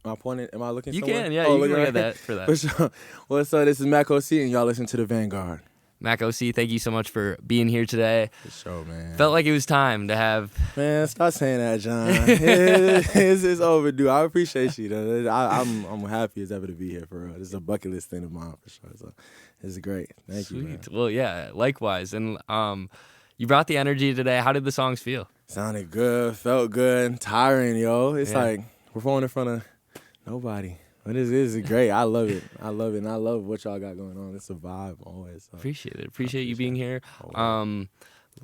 Am I pointing? Am I looking You somewhere? can, yeah, Oh, you can looking look right at that for that. For sure. Well, so this is Mack OC, and y'all listen to the Vanguard. Mack OC, thank you so much for being here today. For sure, man. Felt like it was time to have. Man, stop saying that, John. It's overdue. I appreciate you, though. I'm happy as ever to be here, for real. This is a bucket list thing of mine, for sure. So it's great. Thank you, man. Well, yeah, likewise. And you brought the energy today. How did the songs feel? Sounded good, felt good, tiring, yo. It's Yeah. like performing in front of nobody. But this is great. I love it. I love it. And I love what y'all got going on. It's a vibe always. So. Appreciate it. Appreciate you being here. Always.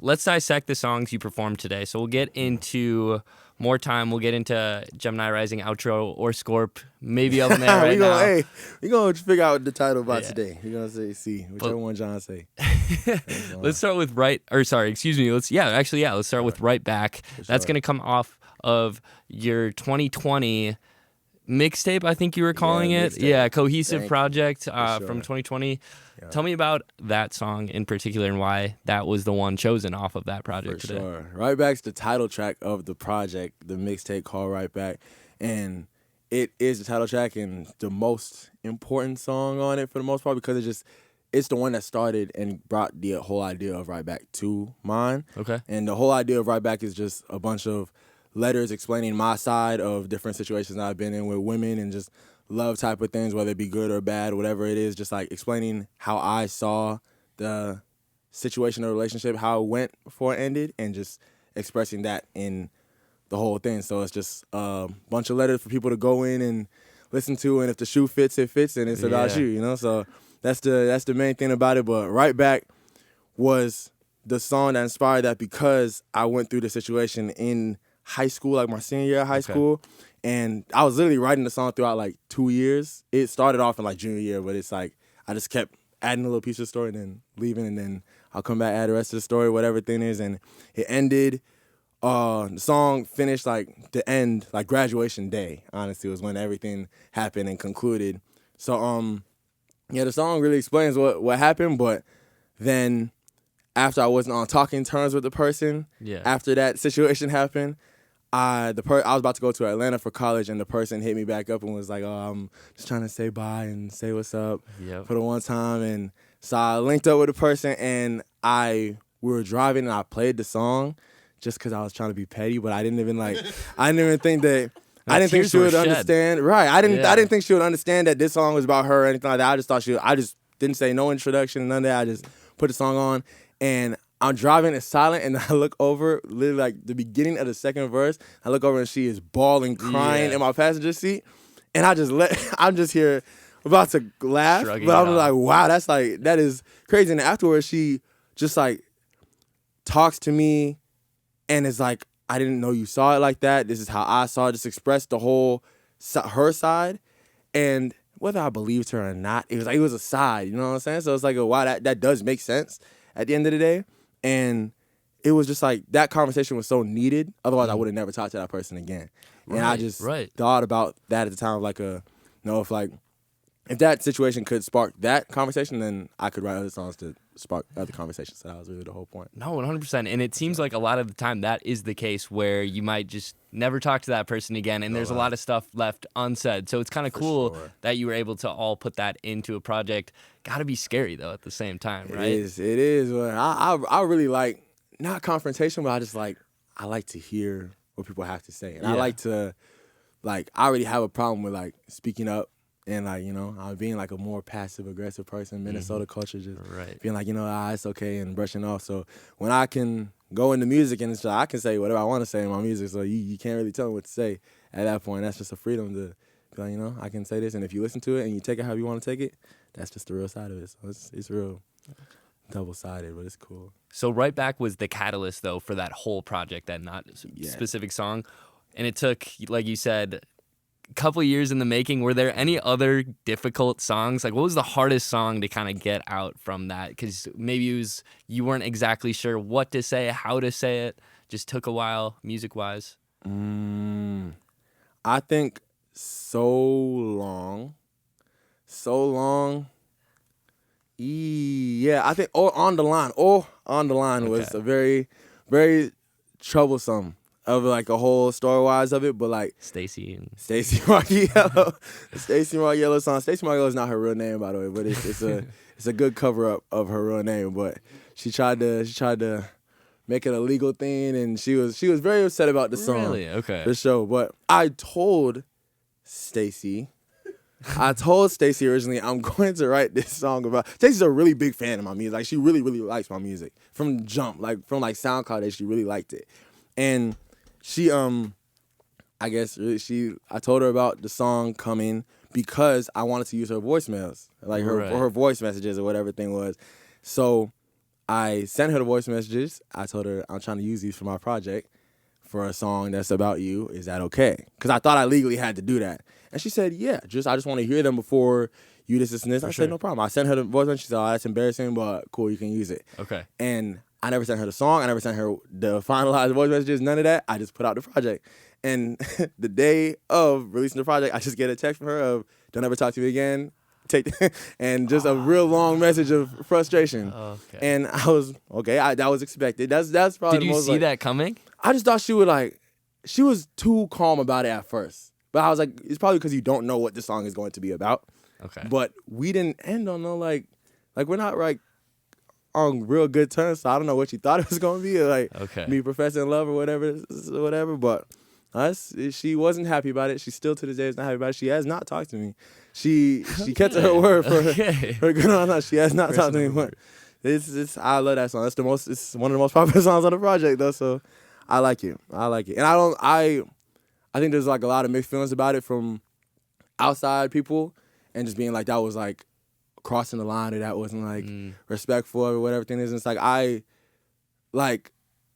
Let's dissect the songs you performed today. So we'll get into more time. We'll get into Gemini Rising outro or Scorp. Maybe up in there right now. Hey, we gonna figure out the title about today. We're gonna see whichever one John say. Let's start with let's start with Right Back. That's gonna come off of your 2020 mixtape, I think you were calling it. Mixtape. Yeah, cohesive project sure. from 2020. Yeah. Tell me about that song in particular and why that was the one chosen off of that project For today. sure. Right Back's the title track of the project, the mixtape called Right Back. And it is the title track and the most important song on it for the most part because it's the one that started and brought the whole idea of Right Back to mind. Okay. And the whole idea of Right Back is just a bunch of letters explaining my side of different situations I've been in with women and just love type of things, whether it be good or bad, whatever it is, just like explaining how I saw the situation or relationship, how it went before it ended, and just expressing that in the whole thing. So it's just a bunch of letters for people to go in and listen to, and if the shoe fits, it fits, and it's about you, you know? So that's the main thing about it. But Right Back was the song that inspired that because I went through the situation in high school, like my senior year of high school, and I was literally writing the song throughout like 2 years. It started off in like junior year, but it's like I just kept adding a little piece of the story and then leaving, and then I'll come back, add the rest of the story, whatever thing is, and it ended. The song finished like the end, like graduation day, honestly, was when everything happened and concluded. So yeah, the song really explains what happened, but then after I wasn't on talking terms with the person, after that situation happened, I was about to go to Atlanta for college, and the person hit me back up and was like, "Oh, I'm just trying to say bye and say what's up for the one time." And so I linked up with the person, and we were driving, and I played the song just because I was trying to be petty, but I didn't even think that. I didn't think she would understand. Right, I didn't think she would understand that this song was about her or anything like that. I just thought I just didn't say no introduction, none of that. I just put the song on, and I'm driving, it's silent, and I look over, literally like the beginning of the second verse, I look over and she is bawling, crying in my passenger seat, and I'm just here about to laugh, but I'm like, wow, that is crazy. And afterwards, she just like talks to me and is like, I didn't know you saw it like that. This is how I saw it. Just expressed the whole, her side, and whether I believed her or not, it was a side, you know what I'm saying? So it's like, wow, that does make sense at the end of the day. And it was just like that conversation was so needed. Otherwise, I would have never talked to that person again. And I just thought about that at the time, like if that situation could spark that conversation, then I could write other songs to spark other conversations. So that was really the whole point. No, 100%. And it seems like a lot of the time that is the case where you might just never talk to that person again, and there's a lot of stuff left unsaid. So it's kind of cool that you were able to all put that into a project. Got to be scary, though, at the same time, right? It is. Well, I really like, not confrontation, but I like to hear what people have to say. And I like to, I already have a problem with, speaking up. And, I'm being, a more passive-aggressive person. Minnesota culture just being it's okay and brushing off. So when I can go into music and I can say whatever I want to say in my music, so you can't really tell me what to say at that point. That's just a freedom to be like, I can say this. And if you listen to it and you take it how you want to take it, that's just the real side of it. So it's real double-sided, but it's cool. So Right Back was the catalyst, though, for that whole project, that not specific song. And it took, like you said, couple years in the making. Were there any other difficult songs? What was the hardest song to kind of get out from that? Because maybe it was you weren't exactly sure what to say, how to say it. Just took a while, music-wise. I think So Long. Yeah, I think On the Line was a very, very troublesome of like a whole story wise of it, but like Stacy and Stacy Margiello, Stacy Margiello song. Stacy Margiello is not her real name, by the way, but it's a good cover up of her real name. But she tried to make it a legal thing, and she was very upset about the song. Really? Okay. The show, but I told Stacy originally I'm going to write this song about. Stacy's a really big fan of my music. Like she really likes my music from jump, like from like SoundCloud days. She really liked it, and she I told her about the song coming because I wanted to use her voicemails, like her voice messages or whatever thing was. So I sent her the voice messages. I told her I'm trying to use these for my project for a song that's about you. Is that okay? Because I thought I legally had to do that. And she said, yeah, I just want to hear them before you this and this. I said, no problem. I sent her the voice message. She said, oh, that's embarrassing, but cool, you can use it. Okay. And I never sent her the song. I never sent her the finalized voice messages, none of that. I just put out the project. And the day of releasing the project, I just get a text from her of, don't ever talk to me again. And just a real long message of frustration. Okay. And I was, okay, that was expected. That's probably Did you the most, see that coming? I just thought she was too calm about it at first. But I was like, it's probably because you don't know what the song is going to be about. Okay. But we didn't end on no like we're not like on real good terms. So I don't know what you thought it was going to be, like me professing love or whatever. But she wasn't happy about it. She still to this day is not happy about it. She has not talked to me. She kept to her word for her good on us. She has not talked to me. But I love that song. It's one of the most popular songs on the project though. So I like it. And I think there's like a lot of mixed feelings about it from outside people, and just being like that was like crossing the line, or that wasn't like respectful or whatever thing is. And it's like I like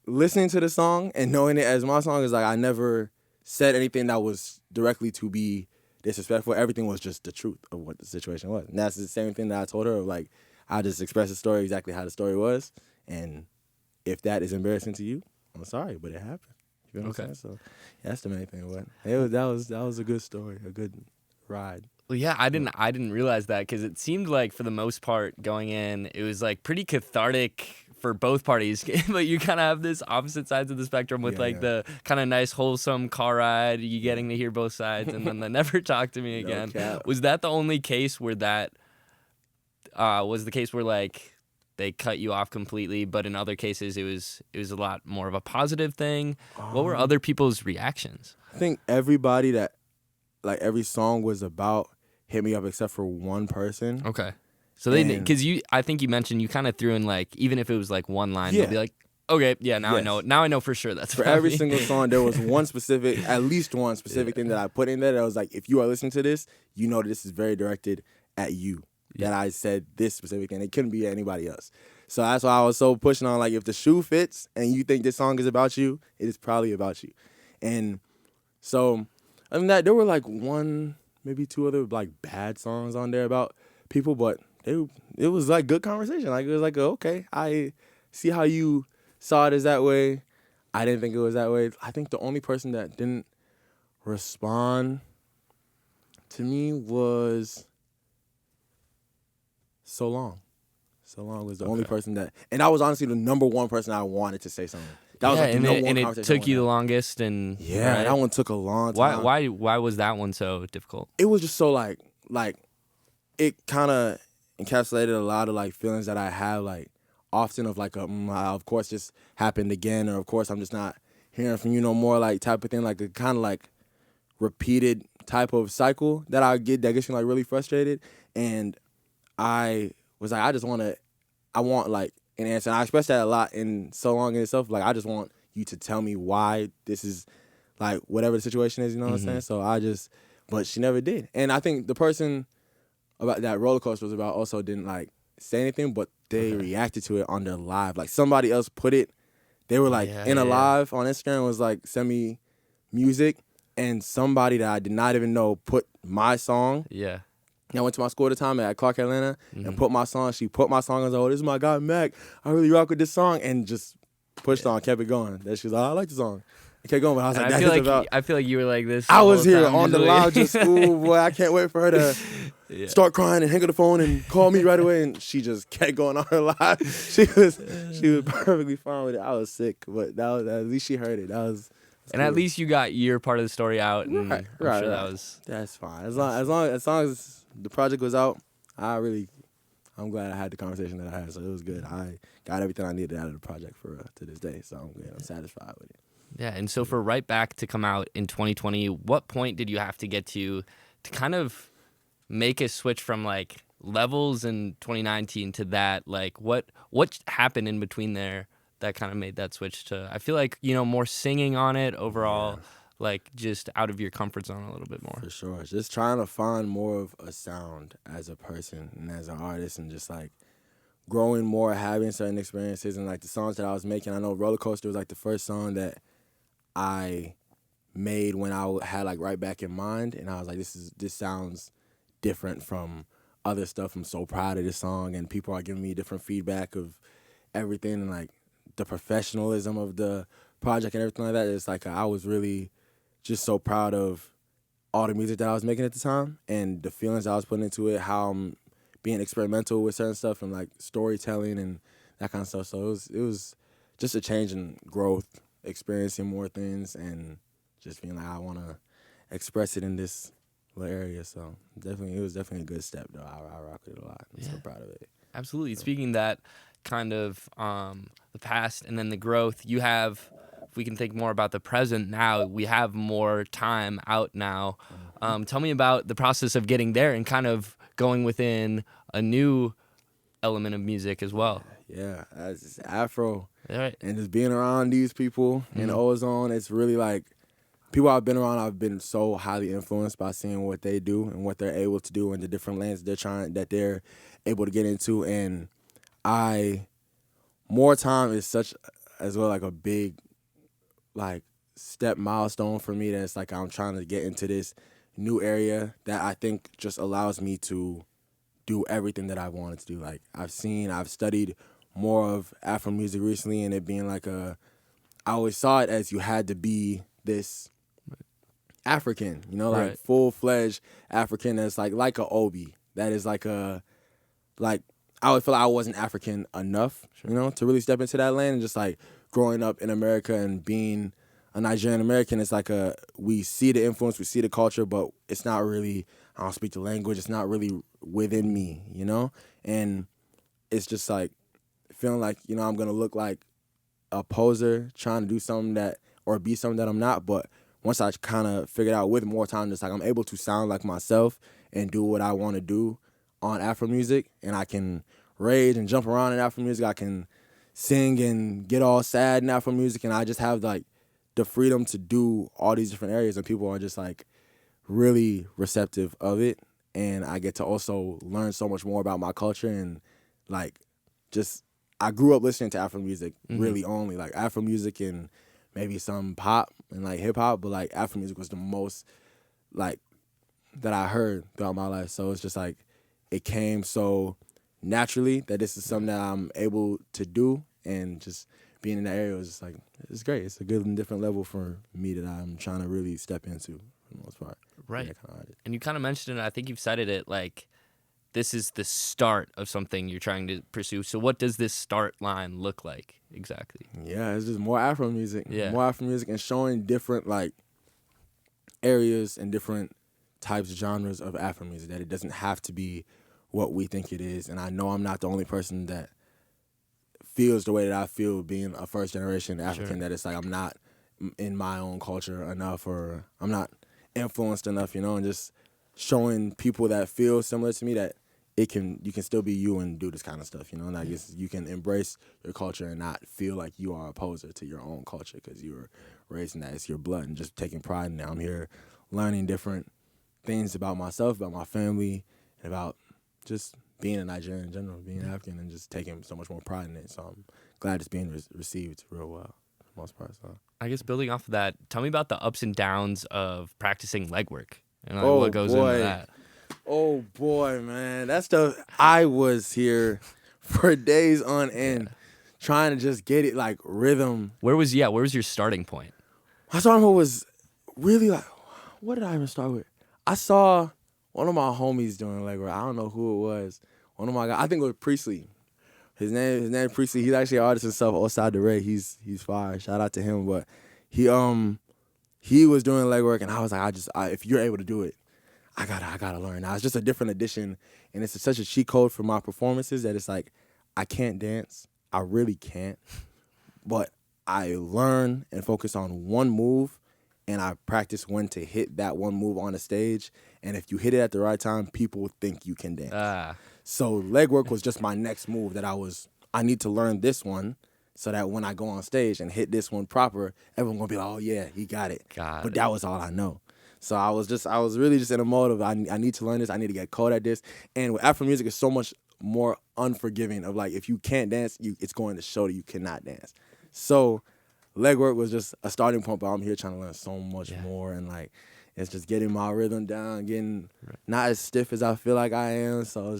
listening to the song and knowing it as my song is like I never said anything that was directly to be disrespectful. Everything was just the truth of what the situation was. And that's the same thing that I told her of, like I just expressed the story exactly how the story was. And if that is embarrassing to you, I'm sorry, but it happened. You know what I'm saying? So yeah, that's the main thing. But that was a good story, a good ride. Well, yeah, I didn't realize that because it seemed like for the most part going in, it was like pretty cathartic for both parties. But you kind of have this opposite sides of the spectrum with the kind of nice, wholesome car ride, you getting to hear both sides, and then the never talk to me again. Was that the only case where that was the case where like they cut you off completely, but in other cases it was a lot more of a positive thing? What were other people's reactions? I think everybody that like every song was about hit me up except for one person. Okay. So they, because I think you mentioned you kind of threw in like, even if it was like one line, they'll be like, okay, yeah, now I know it. Now I know for sure that's for every single song. There was at least one specific thing that I put in there that was like, if you are listening to this, you know this is very directed at you. That I said this specific thing. It couldn't be anybody else. So that's why I was so pushing on, like, if the shoe fits and you think this song is about you, it is probably about you. And so, other than that, there were like one, maybe two other like bad songs on there about people, but it was like good conversation. Like it was like, okay, I see how you saw it as that way. I didn't think it was that way. I think the only person that didn't respond to me was So Long. So Long was the only person that, and that was honestly the number one person I wanted to say something. That was like the number one conversation. And it took you the longest, and right? That one took a long time. Why was that one so difficult? It was just so like it kind of encapsulated a lot of like feelings that I have like often of like of course this happened again, or of course I'm just not hearing from you no more, like type of thing, like a kind of like repeated type of cycle that I get that gets me like really frustrated. And I was like, I want like an answer. And I expressed that a lot in So Long in itself. Like, I just want you to tell me why this is like whatever the situation is, you know what I'm saying? So but she never did. And I think the person about that roller coaster was about also didn't like say anything, but they reacted to it on their live. Like somebody else put it, they were like in a live on Instagram was like, send me music. And somebody that I did not even know put my song. Yeah. I went to my school at the time at Clark, Atlanta, and put my song. She put my song. I was like, oh, this is my guy, Mac. I really rock with this song. And just pushed on, kept it going. Then she was like, I like the song. I kept going, but I was like, I feel like you were like this. I was here on the live, just, ooh, boy, I can't wait for her to start crying and hang up the phone and call me right away. And she just kept going on her live. She was perfectly fine with it. I was sick, but at least she heard it. That was And at least you got your part of the story out, and I'm sure that was... That's fine. As long as the project was out, I'm glad I had the conversation that I had. So it was good. I got everything I needed out of the project to this day. So I'm satisfied with it. Yeah, and so for Right Back to come out in 2020, what point did you have to get to kind of make a switch from like levels in 2019 to that? Like what happened in between there that kind of made that switch to, I feel like, more singing on it overall, like just out of your comfort zone a little bit more? For sure. Just trying to find more of a sound as a person and as an artist, and just like growing more, having certain experiences, and like the songs that I was making. I know Roller Coaster was like the first song that I made when I had like Right Back in mind, and I was like, this sounds different from other stuff. I'm so proud of this song, and people are giving me different feedback of everything, and like the professionalism of the project and everything like that. It's like I was really just so proud of all the music that I was making at the time and the feelings I was putting into it, how I'm being experimental with certain stuff and like storytelling and that kind of stuff. So it was just a change in growth, experiencing more things, and just feeling like I want to express it in this little area. So it was definitely a good step, though. I rock with it a lot. I'm so proud of it. Absolutely. Speaking that kind of the past and then the growth, you have, if we can think more about the present now, we have more time out now. Tell me about the process of getting there and kind of going within a new element of music as well. Yeah, it's Afro. All right. And just being around these people in Ozone, it's really like people I've been around. I've been so highly influenced by seeing what they do and what they're able to do and the different lanes they're able to get into. And more time is such as well like a big like step milestone for me. That's like I'm trying to get into this new area that I think just allows me to do everything that I wanted to do. Like I've studied more of Afro music recently, and it being like I always saw it as you had to be this African, like full-fledged African that's like a Obi. That is like I always feel like I wasn't African enough, to really step into that lane. And just like growing up in America and being a Nigerian American, it's like we see the influence, we see the culture, but it's not really, I don't speak the language, it's not really within me, And it's just like feeling like, I'm going to look like a poser trying to do something or be something that I'm not. But once I kind of figured out with more time, just like I'm able to sound like myself and do what I want to do on Afro music, and I can rage and jump around in Afro music. I can sing and get all sad in Afro music, and I just have like the freedom to do all these different areas, and people are just like really receptive of it. And I get to also learn so much more about my culture, and like just I grew up listening to Afro music really only like Afro music and maybe some pop and like hip hop, but like Afro music was the most like that I heard throughout my life. So it's just like it came so naturally that this is something that I'm able to do, and just being in that area was just like, it's great. It's a good and different level for me that I'm trying to really step into for the most part. Right. And you kind of mentioned it, I think you've cited it, like this is the start of something you're trying to pursue. So what does this start line look like exactly? Yeah, it's just more Afro music. Yeah. More Afro music and showing different like areas and different types, genres of Afro music, that it doesn't have to be what we think it is. And I know I'm not the only person that feels the way that I feel being a first generation African, that it's like I'm not in my own culture enough, or I'm not influenced enough, and just showing people that feel similar to me that you can still be you and do this kind of stuff, and I guess you can embrace your culture and not feel like you are a poser to your own culture because you were raised in that. It's your blood, and just taking pride in it. I'm here learning different things about myself, about my family, and about just being a Nigerian in general, being African, and just taking so much more pride in it. So I'm glad it's being received real well for the most part. So I guess building off of that, tell me about the ups and downs of practicing legwork and like what goes into that. Oh boy, man, that stuff. I was here for days on end trying to just get it like rhythm. Where was your starting point? My starting point was really like, what did I even start with? I saw one of my homies doing legwork. I don't know who it was. One of my guys, I think it was Priestley. His name Priestley. He's actually an artist himself, outside the Ray. He's fire. Shout out to him. But he he was doing leg work, and I was like, if you're able to do it, I gotta learn. Now it's just a different edition, and it's such a cheat code for my performances that it's like I can't dance. I really can't, but I learn and focus on one move, and I practice when to hit that one move on the stage. And if you hit it at the right time, people think you can dance. So leg work was just my next move that I need to learn this one so that when I go on stage and hit this one proper, everyone gonna be like, oh yeah, he got it. But that was all I know. So I was really just in a mode of I need to learn this. I need to get caught at this. And with Afro music, it's so much more unforgiving of like if you can't dance, it's going to show that you cannot dance. So legwork was just a starting point, but I'm here trying to learn so much more, and like it's just getting my rhythm down, getting not as stiff as I feel like I am. So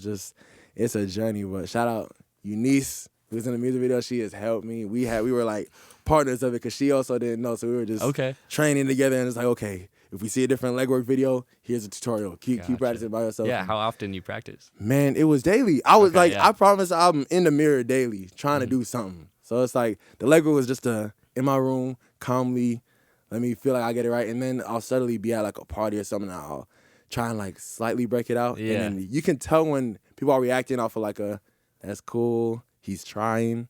it's a journey. But shout out Eunice, who's in the music video. She has helped me. We were like partners of it because she also didn't know, so we were just training together, and it's like, okay, if we see a different legwork video, here's a tutorial. Keep practicing by yourself. Yeah, how often you practice? Man, it was daily. I was I promise I'm in the mirror daily trying to do something. So it's like the legwork was just in my room, calmly, let me feel like I get it right. And then I'll suddenly be at like a party or something, and I'll try and like slightly break it out. Yeah. And then you can tell when people are reacting off of like that's cool, he's trying,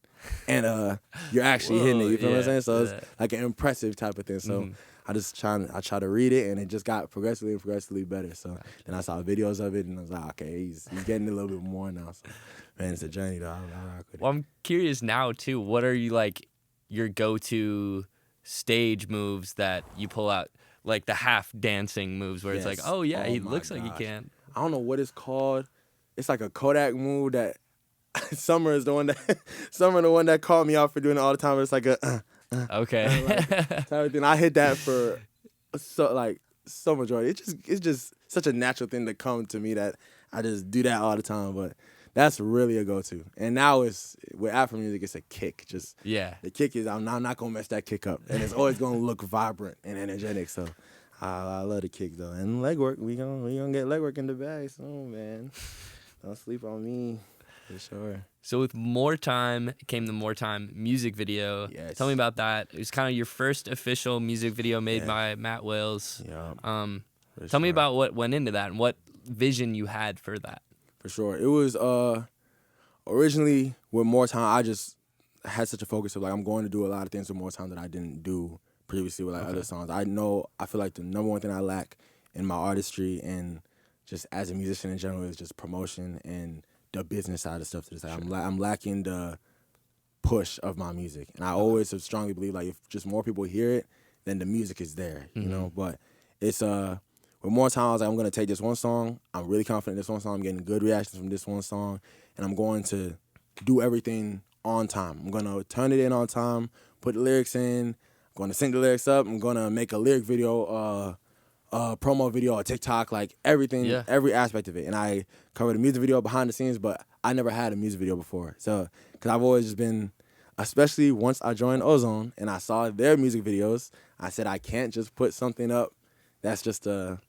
and you're actually hitting it. You feel what I'm saying? So it's like an impressive type of thing. So I try to read it, and it just got progressively better. So then I saw videos of it, and I was like, okay, he's getting a little bit more now. So, man, it's a journey though. Well, I'm curious now too. What are you like your go-to stage moves that you pull out, like the half dancing moves where it's like, oh yeah, he looks like he can. I don't know what it's called. It's like a Kodak move that Summer the one that called me out for doing it all the time. It's like a okay. Type of thing. I hit that for so much joy. It's just such a natural thing to come to me that I just do that all the time. But that's really a go-to. And now with Afro music, it's a kick. The kick is I'm not gonna mess that kick up, and it's always gonna look vibrant and energetic. So I love the kick though. And leg work, we gonna get leg work in the bag soon, man. Don't sleep on me. For sure. So with More Time came the More Time music video. Yes. Tell me about that. It was kind of your first official music video made by Matt Wales. Yeah. Tell me about what went into that and what vision you had for that. For sure. It was originally with More Time, I just had such a focus of like I'm going to do a lot of things with More Time that I didn't do previously with like other songs. I feel like the number one thing I lack in my artistry and just as a musician in general is just promotion and the business side of stuff to this. Like, I'm lacking the push of my music, and I always have strongly believed like if just more people hear it, then the music is there, you know. But it's with More Time, I was like, I'm gonna take this one song. I'm really confident in this one song. I'm getting good reactions from this one song, and I'm going to do everything on time. I'm gonna turn it in on time, put the lyrics in. I'm gonna sync the lyrics up. I'm gonna make a lyric video. Promo video or TikTok, like everything, every aspect of it. And I covered a music video behind the scenes, but I never had a music video before. So, because I've always just been, especially once I joined Ozone and I saw their music videos, I said I can't just put something up that's just a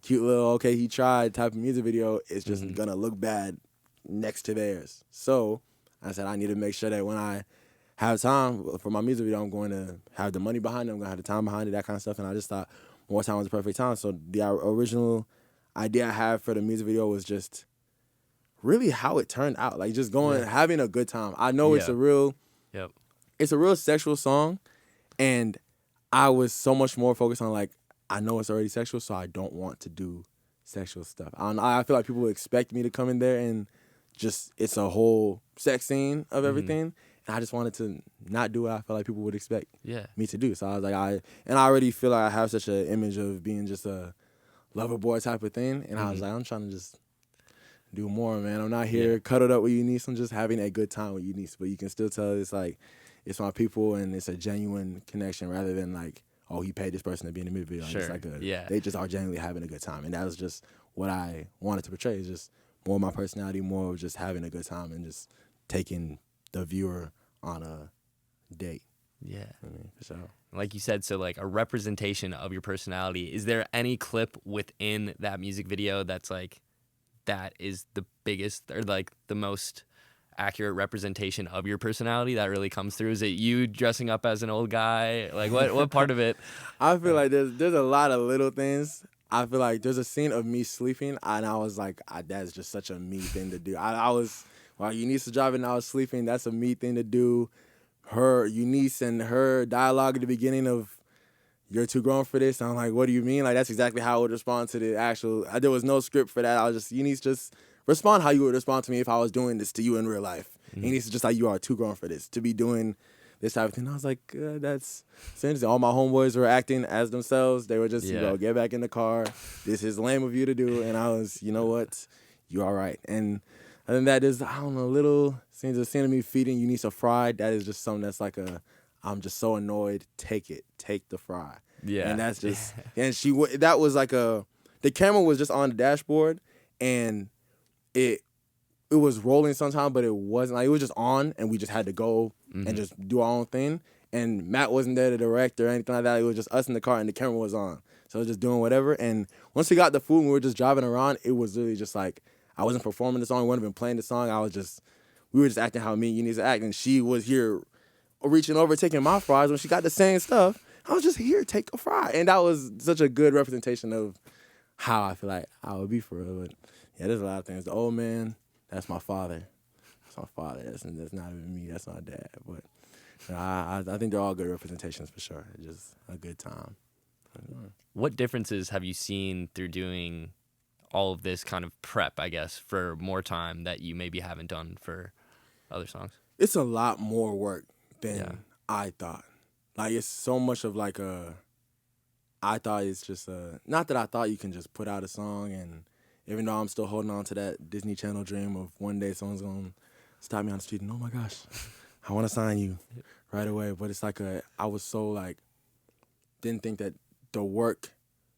cute little, okay, he tried type of music video. It's just gonna look bad next to theirs. So I said I need to make sure that when I have time for my music video, I'm going to have the money behind it, I'm gonna have the time behind it, that kind of stuff. And I just thought More Time was the perfect time. So the original idea I had for the music video was just really how it turned out. Like just having a good time. I know it's a real sexual song, and I was so much more focused on like, I know it's already sexual, so I don't want to do sexual stuff. I feel like people would expect me to come in there and just, it's a whole sex scene of everything. And I just wanted to not do what I felt like people would expect me to do. So I was like, I already feel like I have such an image of being just a lover boy type of thing. And I was like, I'm trying to just do more, man. I'm not here cuddled up with Eunice. I'm just having a good time with Eunice. But you can still tell it's like, it's my people and it's a genuine connection rather than like, oh, he paid this person to be in the music video. Sure. It's like they just are genuinely having a good time. And that was just what I wanted to portray. It's just more of my personality, more of just having a good time and just taking the viewer on a date. Yeah. I mean, for sure. Like you said, so like a representation of your personality. Is there any clip within that music video that's like, that is the biggest or like the most accurate representation of your personality that really comes through? Is it you dressing up as an old guy? Like what part of it? I feel like there's a lot of little things. I feel like there's a scene of me sleeping, and I was like, that's just such a me thing to do. I was, while Eunice was driving and I was sleeping, that's a me thing to do. Eunice and her dialogue at the beginning of, "You're too grown for this." I'm like, what do you mean? Like, that's exactly how I would respond to the actual, there was no script for that. I was just, Eunice, just respond how you would respond to me if I was doing this to you in real life. Mm-hmm. Eunice is just like, you are too grown for this, to be doing this type of thing. I was like, that's interesting. All my homeboys were acting as themselves. They were just, get back in the car. This is lame of you to do. And I was, you know what? You all right. And other than that, there's, I don't know, little scenes of me feeding Eunice a fry. That is just something that's like I'm just so annoyed. Take it. Take the fry. Yeah. And that's just, and that was like the camera was just on the dashboard, and it was rolling sometime, but it wasn't, like, it was just on, and we just had to go and just do our own thing. And Matt wasn't there to direct or anything like that. It was just us in the car, and the camera was on. So I was just doing whatever. And once we got the food and we were just driving around, it was really just like, I wasn't performing the song, we wouldn't have been playing the song. We were just acting how me and Eunice act. And she was here reaching over, taking my fries when she got the same stuff. I was just here, take a fry. And that was such a good representation of how I feel like I would be for real. But yeah, there's a lot of things. The old man, that's my father. That's my father. That's not even me. That's my dad. But I think they're all good representations for sure. It's just a good time. What differences have you seen through doing all of this kind of prep, I guess, for more time that you maybe haven't done for other songs? It's a lot more work than I thought. Like, it's so much of like I thought it's just not that I thought you can just put out a song, and even though I'm still holding on to that Disney Channel dream of one day someone's going to stop me on the street and, oh my gosh, I want to sign you right away. But it's like I was so like, didn't think that the work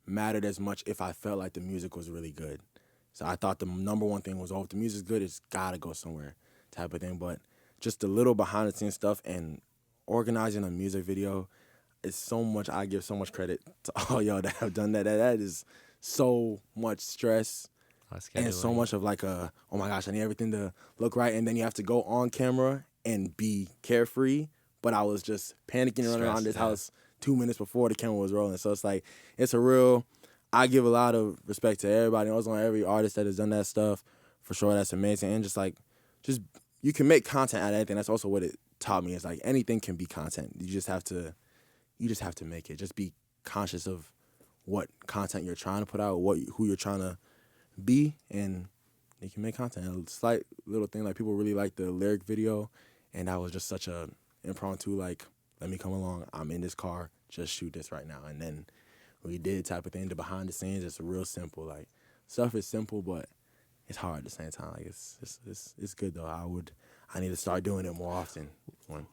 mattered as much if I felt like the music was really good. So I thought the number one thing was, if the music's good, it's got to go somewhere type of thing. But just the little behind the scenes stuff and organizing a music video, it's so much. I give so much credit to all y'all that have done that. That is so much stress and so much of like oh my gosh, I need everything to look right, and then you have to go on camera and be carefree. But I was just panicking running around this house 2 minutes before the camera was rolling. So it's like, it's a real, I give a lot of respect to everybody. I was on every artist that has done that stuff. For sure, that's amazing. And just you can make content out of anything. That's also what it taught me. It's like anything can be content. You just have to make it. Just be conscious of what content you're trying to put out, who you're trying to be, and you can make content. A slight little thing, like people really like the lyric video, and that was just such a impromptu, like, let me come along, I'm in this car, just shoot this right now. And then we did type of thing. The behind the scenes, it's real simple. Like, stuff is simple, but it's hard at the same time. Like, it's good though. I need to start doing it more often once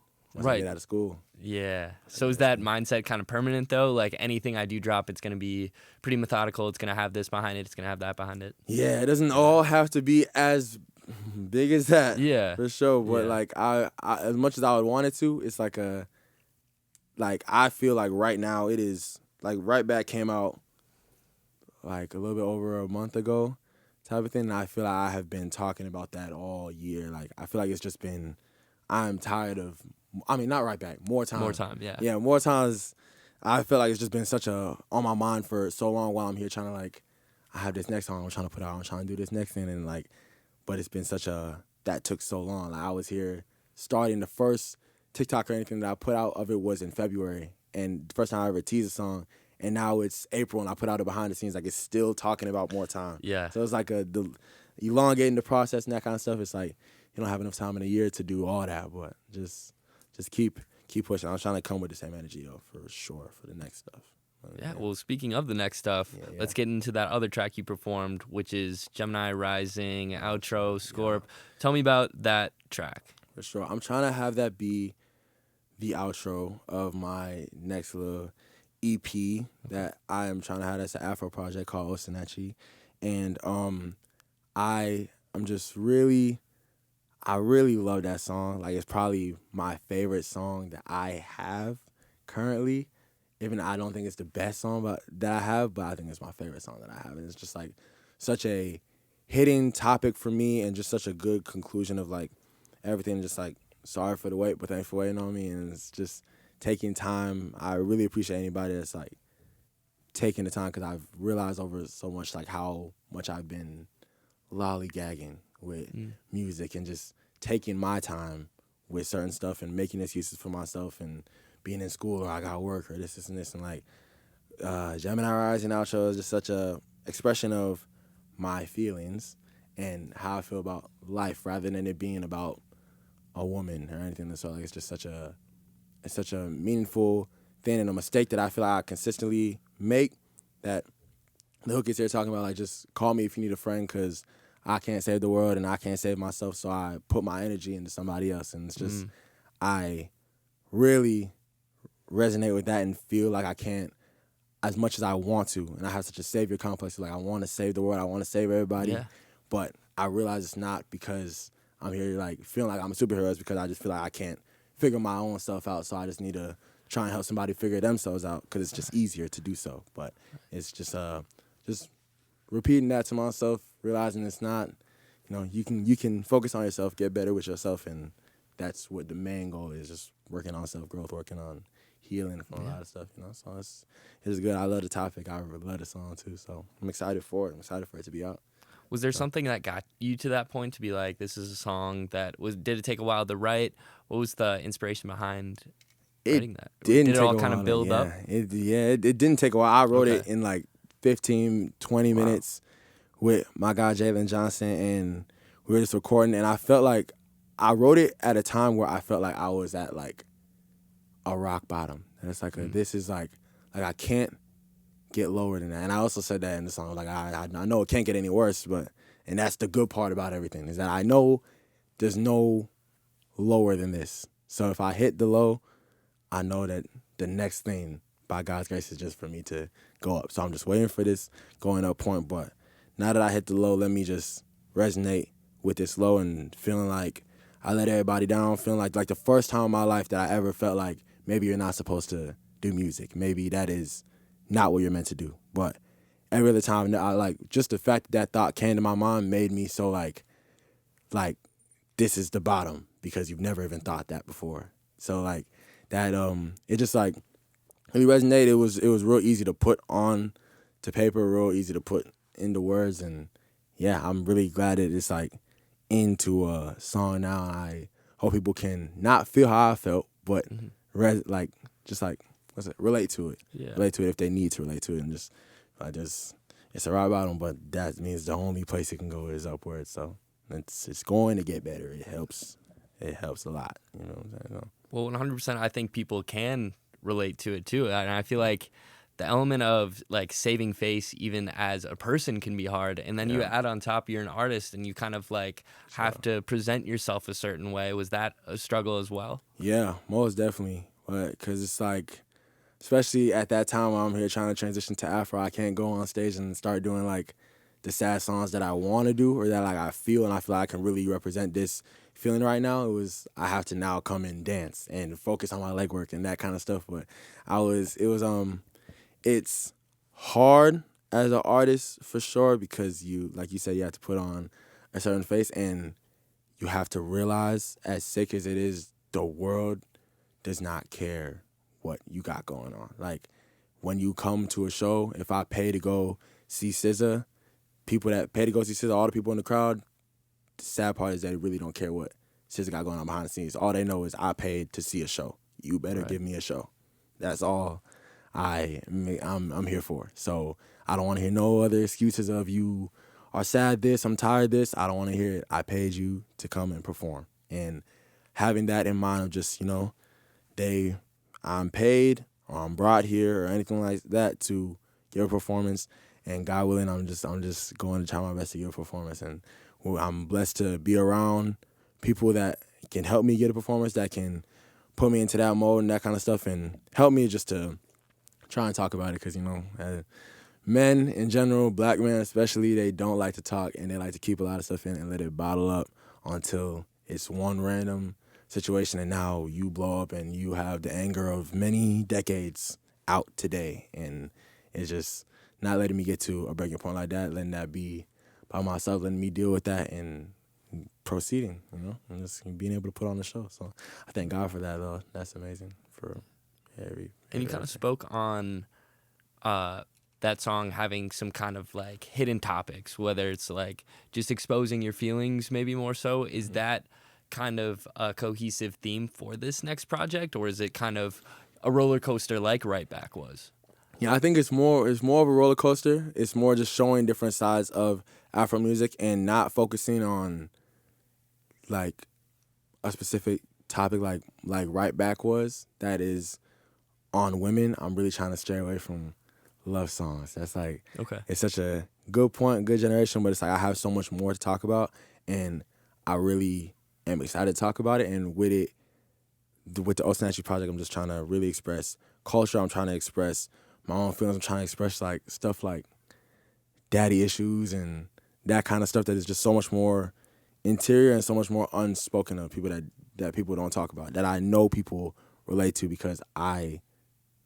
I get out of school. Yeah. So is that mindset kind of permanent though? Like, anything I do drop, it's gonna be pretty methodical. It's gonna have this behind it. It's gonna have that behind it. Yeah, it doesn't all have to be as big as that. Yeah, for sure. But like, I as much as I would want it to, it's like I feel like right now it is like Right Back came out like a little bit over a month ago type of thing. And I feel like I have been talking about that all year. Like, I feel like it's just been, I'm tired of, not Right Back, More Time. More Time, yeah. Yeah, More Times, I feel like it's just been such on my mind for so long while I'm here trying to like, I have this next song I'm trying to put out, I'm trying to do this next thing, and like, but it's been that took so long. Like, I was here starting the first TikTok or anything that I put out of it was in February, and the first time I ever teased a song, and now it's April and I put out it behind the scenes, like, it's still talking about More Time. Yeah. So it's like the elongating the process and that kind of stuff. It's like you don't have enough time in a year to do all that, but just keep pushing. I'm trying to come with the same energy though, for sure, for the next stuff. Yeah, well, speaking of the next stuff, let's get into that other track you performed, which is Gemini Rising, outro, Scorp. Tell me about that track. For sure. I'm trying to have that be the outro of my next little EP that I am trying to have. That's an Afro project called Osinachi. And I really love that song. Like, it's probably my favorite song that I have currently. Even I don't think it's the best song that I have, but I think it's my favorite song that I have. And it's just like such a hitting topic for me, and just such a good conclusion of like everything, just like sorry for the wait, but thanks for waiting on me, and it's just taking time. I really appreciate anybody that's like taking the time, because I've realized over so much like how much I've been lollygagging with music and just taking my time with certain stuff and making excuses for myself and being in school or I got work or this and this, and like Gemini Rising Outro is just such a expression of my feelings and how I feel about life rather than it being about a woman or anything. So like it's just such a meaningful thing and a mistake that I feel like I consistently make, that the hook is here talking about like just call me if you need a friend, because I can't save the world and I can't save myself, so I put my energy into somebody else. And it's just I really resonate with that and feel like I can't as much as I want to, and I have such a savior complex. Like I want to save the world, I want to save everybody, but I realize it's not because I'm here like feeling like I'm a superhero. It's because I just feel like I can't figure my own stuff out, so I just need to try and help somebody figure themselves out, because it's just easier to do so. But it's just repeating that to myself, realizing it's not, you can focus on yourself, get better with yourself, and that's what the main goal is, just working on self-growth, working on healing from a lot of stuff, So it's good. I love the topic. I love the song too, so I'm excited for it. I'm excited for it to be out. Was there something that got you to that point to be like, this is a song that did it take a while to write? What was the inspiration behind writing that? Did it all kind of build up? It didn't take a while. I wrote it in like 15, 20 minutes with my guy Jalen Johnson, and we were just recording, and I felt like I wrote it at a time where I felt like I was at like a rock bottom. And it's like this is like I can't get lower than that. And I also said that in the song, like I know it can't get any worse, and that's the good part about everything, is that I know there's no lower than this. So if I hit the low, I know that the next thing, by God's grace, is just for me to go up. So I'm just waiting for this going up point. But now that I hit the low, let me just resonate with this low and feeling like I let everybody down, feeling like the first time in my life that I ever felt like maybe you're not supposed to do music. Maybe that is not what you're meant to do. But every other time, I like just the fact that thought came to my mind made me so like this is the bottom, because you've never even thought that before. So like that it just like really resonated. It was real easy to put on to paper, real easy to put into words, and yeah, I'm really glad that it's like into a song now. I hope people can not feel how I felt, but relate to it. Yeah. Relate to it if they need to relate to it, and just it's a rock bottom, but that means the only place it can go is upwards. So it's going to get better. It helps a lot. You know what I'm saying? Well, 100%. I think people can relate to it too, and I feel like the element of like saving face even as a person can be hard, and then you add on top you're an artist and you kind of like have to present yourself a certain way. Was that a struggle as well? Yeah, most definitely. Because it's like, especially at that time when I'm here trying to transition to Afro, I can't go on stage and start doing like the sad songs that I want to do or that like I feel, and I feel like I can really represent this feeling right now. I have to now come and dance and focus on my legwork and that kind of stuff. But it's hard as an artist for sure, because you, like you said, you have to put on a certain face, and you have to realize, as sick as it is, the world does not care what you got going on. Like when you come to a show, if I pay to go see SZA, people that pay to go see SZA, all the people in the crowd, the sad part is they really don't care what SZA got going on behind the scenes. All they know is I paid to see a show. You better give me a show. That's all I'm here for. So I don't want to hear no other excuses of you are sad this, I'm tired this. I don't want to hear it. I paid you to come and perform. And having that in mind of just, I'm paid or I'm brought here or anything like that to give a performance, and God willing, I'm just going to try my best to give a performance. And I'm blessed to be around people that can help me get a performance, that can put me into that mode and that kind of stuff, and help me just to try and talk about it. Because, men in general, black men especially, they don't like to talk, and they like to keep a lot of stuff in and let it bottle up until it's one random situation, and now you blow up and you have the anger of many decades out today. And it's just not letting me get to a breaking point like that, letting that be by myself, letting me deal with that and proceeding, and just being able to put on the show. So I thank God for that, though. That's amazing for And you kind of spoke on that song having some kind of like hidden topics, whether it's like just exposing your feelings, maybe more so. Is that kind of a cohesive theme for this next project, or is it kind of a roller coaster like Right Back was? Yeah, I think it's more of a roller coaster. It's more just showing different sides of Afro music and not focusing on like a specific topic like Right Back was, that is on women. I'm really trying to stray away from love songs. That's like, Okay. It's such a good point, good generation, but it's like I have so much more to talk about, and I really am excited to talk about it. And with the Oceanachi project, I'm just trying to really express culture. I'm trying to express my own feelings. I'm trying to express like stuff like daddy issues and that kind of stuff that is just so much more interior and so much more unspoken of people that people don't talk about, that I know people relate to because I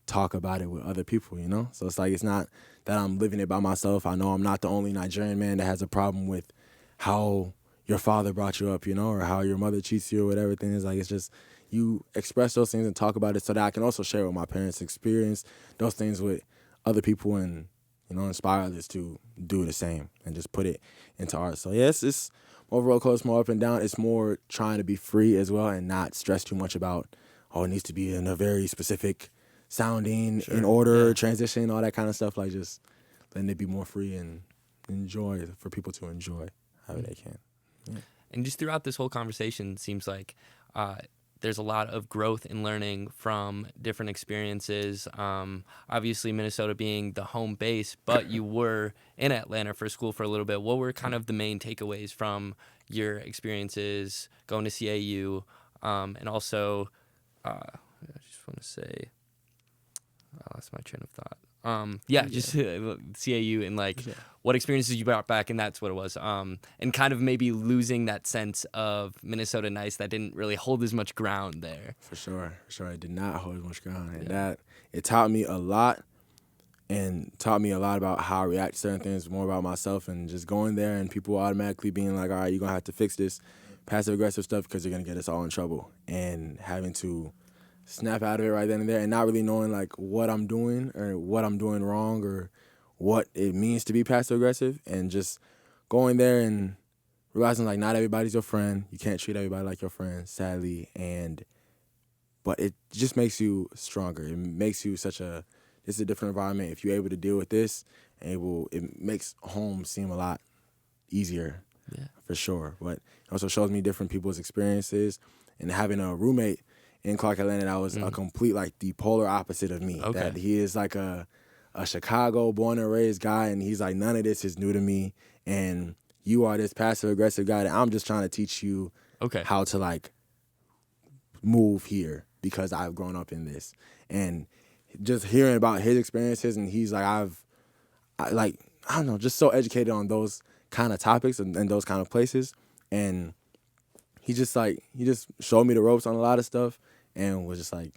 talk about it with other people, So it's like, it's not that I'm living it by myself. I know I'm not the only Nigerian man that has a problem with how your father brought you up, or how your mother cheats you or whatever thing is. Like, it's just, you express those things and talk about it so that I can also share with my parents' experience those things with other people and, inspire others to do the same and just put it into art. So yes, it's more roller coaster, more up and down. It's more trying to be free as well and not stress too much about, it needs to be in a very specific sounding, in order, transition, all that kind of stuff. Like, just letting it be more free and enjoy, for people to enjoy however they can. Yeah. And just throughout this whole conversation, it seems like there's a lot of growth and learning from different experiences. Obviously, Minnesota being the home base, but you were in Atlanta for school for a little bit. What were kind of the main takeaways from your experiences going to CAU? And also, I just want to say, I lost my train of thought. Just CAU and like what experiences you brought back, and that's what it was. And kind of maybe losing that sense of Minnesota nice that didn't really hold as much ground there. For sure, it did not hold as much ground, and that it taught me a lot, and taught me a lot about how I react to certain things, more about myself, and just going there and people automatically being like, all right, you're gonna have to fix this passive aggressive stuff because you're gonna get us all in trouble, and having to snap out of it right then and there, and not really knowing like what I'm doing or what I'm doing wrong or what it means to be passive aggressive, and just going there and realizing like not everybody's your friend. You can't treat everybody like your friend, sadly, but it just makes you stronger. It makes you this is a different environment. If you're able to deal with this, it makes home seem a lot easier, for sure. But it also shows me different people's experiences, and having a roommate in Clark, Atlanta, that was a complete, like, the polar opposite of me. Okay. That he is like a Chicago born and raised guy, and he's like, none of this is new to me, and you are this passive aggressive guy that I'm just trying to teach you how to like move here because I've grown up in this. And just hearing about his experiences, and he's like, I don't know, just so educated on those kind of topics and those kind of places, and he just showed me the ropes on a lot of stuff, and was just like,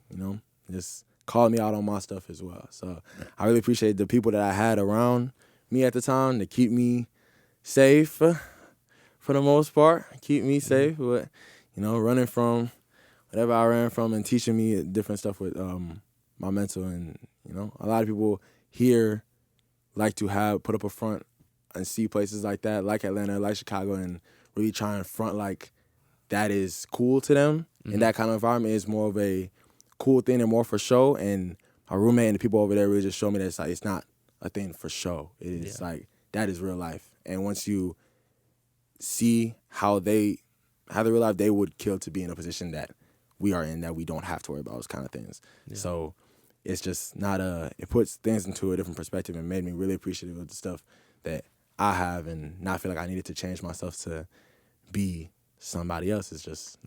just calling me out on my stuff as well. So I really appreciate the people that I had around me at the time to keep me safe, for the most part, but running from whatever I ran from, and teaching me different stuff with my mental. And a lot of people here like to put up a front and see places like that, like Atlanta, like Chicago, and really try and front like that is cool to them. And that kind of environment is more of a cool thing and more for show. And my roommate and the people over there really just showed me that it's not a thing for show. It is like, that is real life. And once you see how they real life, they would kill to be in a position that we are in, that we don't have to worry about those kind of things. Yeah. So it's just not it puts things into a different perspective, and made me really appreciative of the stuff that I have, and not feel like I needed to change myself to be somebody else. Is just,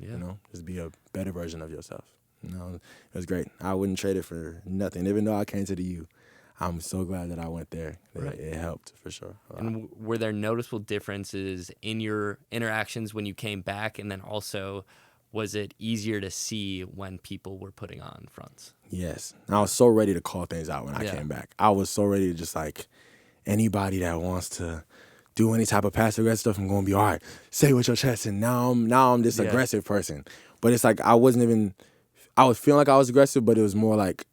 just be a better version of yourself. It was great. I wouldn't trade it for nothing. Even though I came to the U, I'm so glad that I went there. Right. It helped, for sure. And were there noticeable differences in your interactions when you came back? And then also, was it easier to see when people were putting on fronts? Yes. I was so ready to call things out when I came back. I was so ready to just, like, anybody that wants to do any type of passive aggressive stuff, I'm gonna be all right. Say it with your chest, and now I'm this aggressive person. But it's like I was feeling like I was aggressive, but it was more like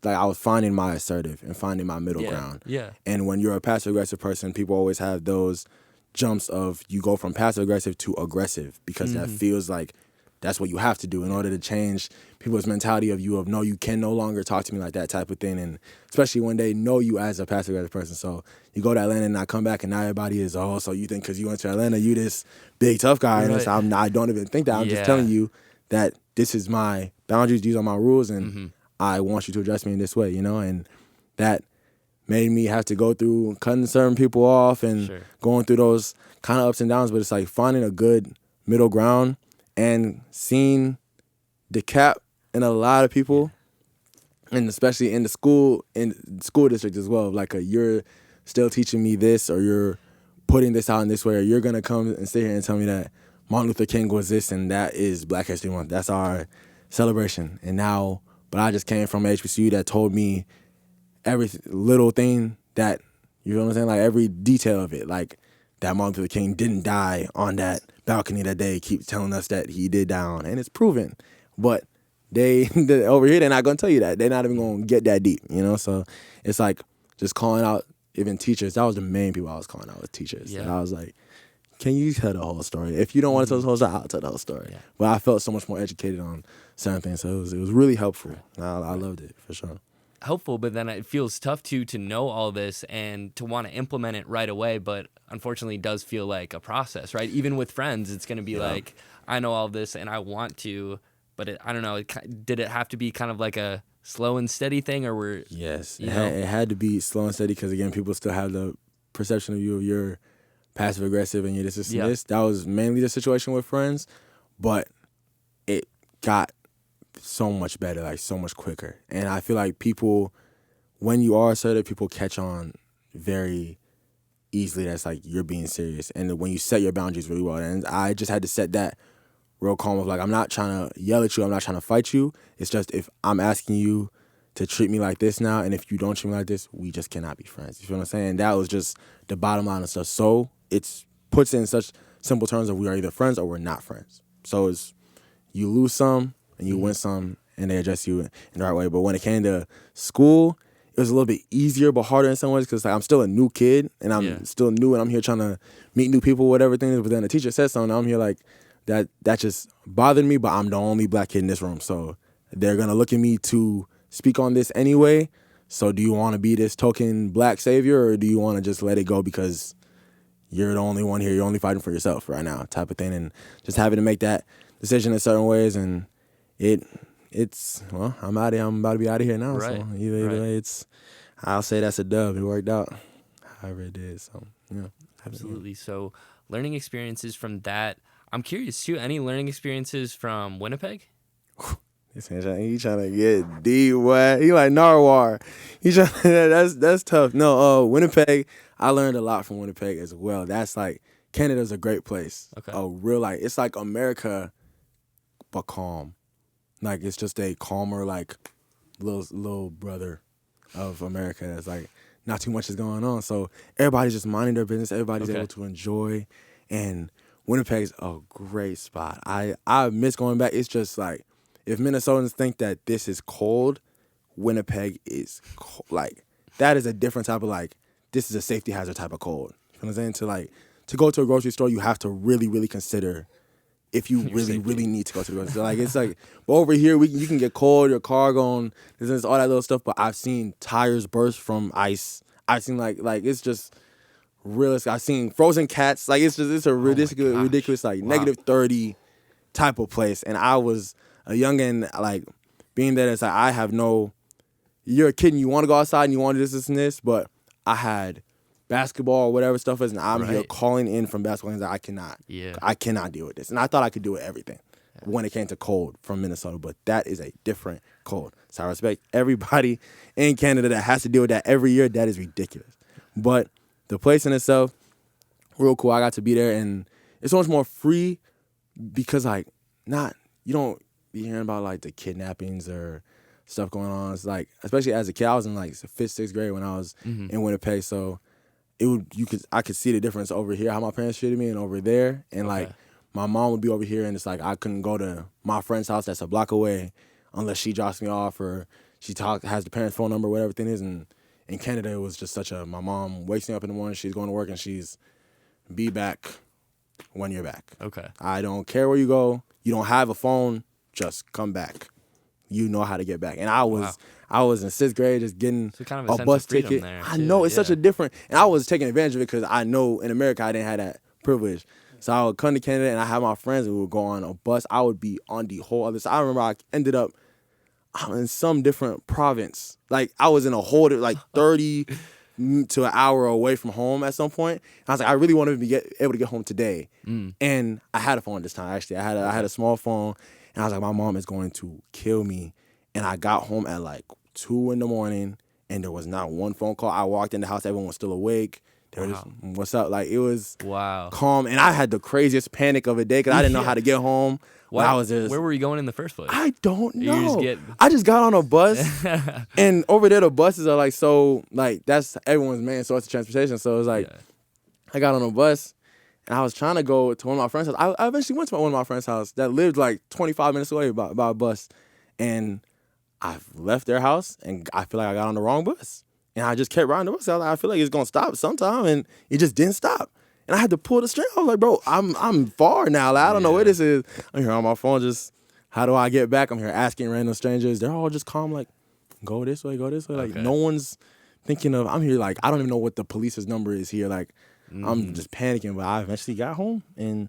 I was finding my assertive and finding my middle ground. Yeah. And when you're a passive aggressive person, people always have those jumps of you go from passive aggressive to aggressive because that feels like that's what you have to do in order to change people's mentality of no, you can no longer talk to me like that type of thing. And especially when they know you as a passive aggressive person. So you go to Atlanta and I come back and now everybody is, oh, so you think because you went to Atlanta, you this big tough guy. Right. And I don't even think that. I'm just telling you that this is my boundaries, these are my rules, and I want you to address me in this way, and that made me have to go through cutting certain people off and going through those kind of ups and downs. But it's like finding a good middle ground and seeing the cap in a lot of people, and especially in the school district as well. Like you're still teaching me this, or you're putting this out in this way, or you're gonna come and sit here and tell me that Martin Luther King was this and that is Black History Month. That's our celebration. And now, but I just came from HBCU that told me every little thing that, you know what I'm saying? Like every detail of it, like that Martin Luther King didn't die on that balcony that they keep telling us that he did die on, and it's proven. But they over here, they're not gonna tell you that. They're not even gonna get that deep, So it's like just calling out even teachers. That was the main people I was calling out, was teachers. And I was like, can you tell the whole story? If you don't want to tell the whole story, I'll tell the whole story. Yeah. But I felt so much more educated on certain things, so it was really helpful. I loved it for sure. Helpful, but then it feels tough to know all this and to want to implement it right away, but unfortunately it does feel like a process, right? Even with friends, it's going to be like, I know all this and I want to, but I don't know, did it have to be kind of like a slow and steady thing, or were... Yes, it had to be slow and steady because, again, people still have the perception of you're passive aggressive and you're this and this. That was mainly the situation with friends, but it got so much better, like so much quicker. And I feel like people, when you are assertive, people catch on very easily that's like you're being serious. And when you set your boundaries really well, and I just had to set that real calm of like, I'm not trying to yell at you, I'm not trying to fight you. It's just if I'm asking you to treat me like this now, and if you don't treat me like this, we just cannot be friends. You feel what I'm saying? That was just the bottom line of stuff. So it puts it in such simple terms of we are either friends or we're not friends. So it's you lose some and you win some, and they address you in the right way. But when it came to school, it was a little bit easier but harder in some ways because like, I'm still a new kid and I'm still new and I'm here trying to meet new people, whatever thing is. But then the teacher said something, I'm here like, that just bothered me, but I'm the only Black kid in this room. So they're going to look at me to speak on this anyway. So do you want to be this token Black savior, or do you want to just let it go because you're the only one here, you're only fighting for yourself right now type of thing? And just having to make that decision in certain ways, and it's I'm out of here. I'm about to be out of here now. Right. So either way, I'll say that's a dub. It worked out however it did. So absolutely. So learning experiences from that. I'm curious too. Any learning experiences from Winnipeg? He trying to get deep. What he like Narwhal? He trying. That's tough. No, Winnipeg. I learned a lot from Winnipeg as well. That's like Canada's a great place. Okay. A real it's like America, but calm. Like it's just a calmer like little brother of America. That's like not too much is going on. So everybody's just minding their business. Everybody's able to enjoy, and Winnipeg's a great spot. I miss going back. It's just like if Minnesotans think that this is cold, Winnipeg is cold. Like that is a different type of like this is a safety hazard type of cold. You know what I'm saying? To go to a grocery store, you have to really, really consider if you really, really need to go to the grocery store. Like it's like, but over here you can get cold, your car going, there's all that little stuff. But I've seen tires burst from ice. I've seen like it's just realistic. I've seen frozen cats. Like it's a ridiculous like -30 type of place. And I was a youngin', like being there. It's like you're a kid and you want to go outside and you want to do this and this, but I had basketball or whatever stuff is, and I'm here calling in from basketball games. I cannot deal with this. And I thought I could do everything when it came to cold from Minnesota, but that is a different cold. So I respect everybody in Canada that has to deal with that every year. That is ridiculous. But the place in itself, real cool. I got to be there, and it's so much more free because you don't be hearing about like the kidnappings or stuff going on. It's like, especially as a kid, I was in like 5th, 6th grade when I was in Winnipeg, so I could see the difference over here, how my parents treated me, and over there. And like my mom would be over here, and it's like I couldn't go to my friend's house that's a block away unless she drops me off or she has the parents' phone number, whatever thing is. And in Canada, it was just my mom wakes me up in the morning, she's going to work, and she's be back when you're back. Okay. I don't care where you go. You don't have a phone, just come back. You know how to get back. And I was in 6th grade just getting kind of a bus ticket. There, I know, it's such a different, and I was taking advantage of it because I know in America I didn't have that privilege. So I would come to Canada and I had my friends and we would go on a bus. I would be on the whole other side. I remember I ended up in some different province. Like I was in a whole, like 30 to an hour away from home at some point. And I was like, I really wanted to be able to get home today. And I had a phone this time, actually. I had a small phone. And I was like, my mom is going to kill me. And I got home at like 2 a.m. and there was not one phone call. I walked in the house, everyone was still awake. They were just, what's up? Like, it was calm. And I had the craziest panic of a day because I didn't know how to get home. Wow. Where were you going in the first place? I don't know. I just got on a bus. And over there, the buses are like, so, like, that's everyone's main source of transportation. So it was like, I got on a bus. And I was trying to go to one of my friends' house. I eventually went to one of my friends' house that lived like 25 minutes away by a bus. And I left their house, and I feel like I got on the wrong bus. And I just kept riding the bus. I was like, I feel like it's going to stop sometime, and it just didn't stop. And I had to pull the string. I was like, bro, I'm far now. Like, I don't know where this is. I'm here on my phone just, how do I get back? I'm here asking random strangers. They're all just calm, like, go this way, go this way. Like, no one's thinking of, I'm here like, I don't even know what the police's number is here. Like, I'm just panicking, but I eventually got home, and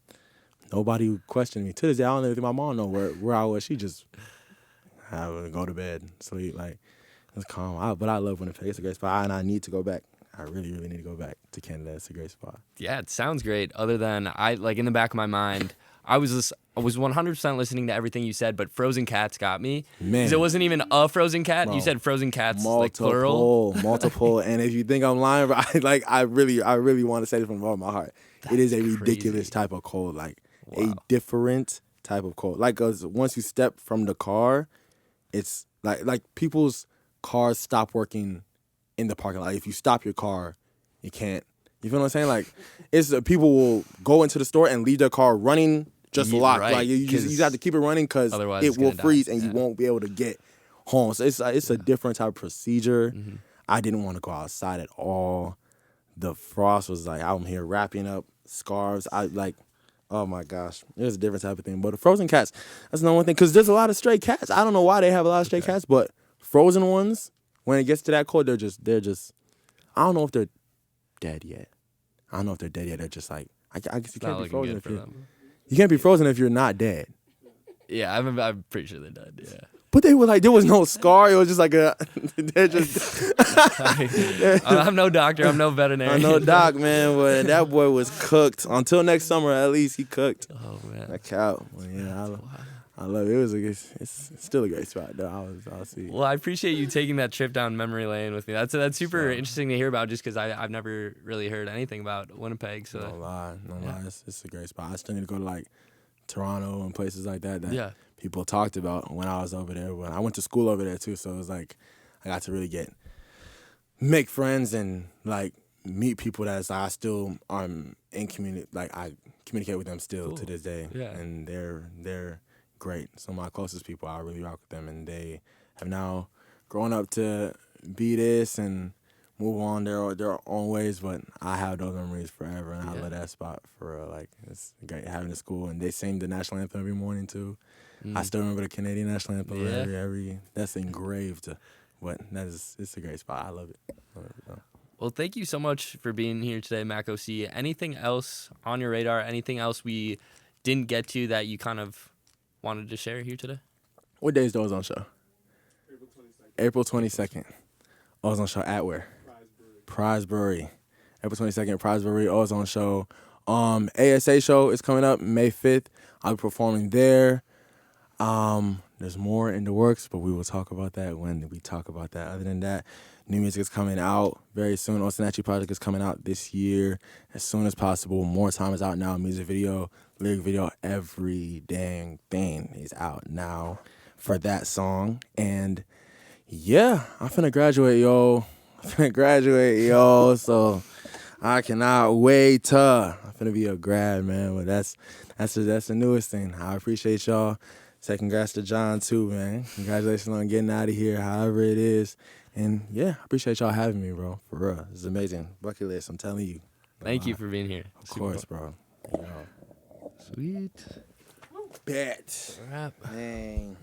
nobody questioned me. To this day, I don't even think my mom know where I was. She just had to go to bed, sleep. Like, it's calm. But I love Winnipeg. It's a great spot, and I need to go back. I really, really need to go back to Canada. It's a great spot. Yeah, it sounds great. Other than in the back of my mind, I was 100% listening to everything you said, but frozen cats got me. Man, because it wasn't even a frozen cat. No. You said frozen cats, multiple, like plural. Multiple. And if you think I'm lying, but I really want to say this from the bottom of my heart. It is a ridiculous type of cold, like a different type of cold. Like, 'cause once you step from the car, it's like people's cars stop working in the parking lot. If you stop your car, you can't. You feel what I'm saying? Like, it's people will go into the store and leave their car running just locked. Right. Like you have to keep it running because it will freeze and you won't be able to get home. So it's a different type of procedure. Mm-hmm. I didn't want to go outside at all. The frost was like, I'm here wrapping up scarves. Oh my gosh, it was a different type of thing. But the frozen cats, that's the one thing, because there's a lot of stray cats. I don't know why they have a lot of stray cats, but frozen ones, when it gets to that cold, they're just. I don't know if they're dead yet. They're just like, I guess you can't be frozen if you can't be frozen if you're not dead. Yeah, I'm pretty sure they're dead. Yeah. But they were like, there was no scar. It was just like they're just. I'm no doctor. I'm no veterinarian. I'm no doc, man. But that boy was cooked. Until next summer, at least, he cooked. Oh, man. That cow. Well, yeah, I love it. It's still a great spot, though. I'll see. Well, I appreciate you taking that trip down memory lane with me. That's super interesting to hear about, just because I've never really heard anything about Winnipeg. So no lie. It's a great spot. I still need to go to like Toronto and places like that people talked about when I was over there. When I went to school over there too, so it was like I got to really make friends and like meet people that I still in community. Like, I communicate with them still to this day, and they're great. Some of my closest people, I really rock with them, and they have now grown up to be this and move on their own ways. But I have those memories forever, and I love that spot for real. Like, it's great having the school, and they sing the national anthem every morning too. I still remember the Canadian national anthem every that's engraved. But it's a great spot. I love it. Well, thank you so much for being here today, Mack OC. Anything else on your radar? Anything else we didn't get to that you kind of wanted to share here today? What day is the Ozone Show? April 22nd. Ozone Show at where? Prize Brewery. April 22nd, Prize Brewery, Ozone Show. ASA show is coming up May 5th. I'll be performing there. There's more in the works, but we will talk about that when we talk about that. Other than that, new music is coming out very soon. Osinachi project is coming out this year as soon as possible. More Time is out now. Music video, lyric video, every dang thing is out now for that song. And yeah, I'm finna graduate, yo. So I cannot wait. I'm finna be a grad, man. But that's the newest thing. I appreciate y'all. Say congrats to John too, man. Congratulations on getting out of here, however it is. And yeah, I appreciate y'all having me, bro. For real, this is amazing. Bucket list, I'm telling you. Thank you for being here. Of course, bro. Sweet. Bet. Wrap. Dang.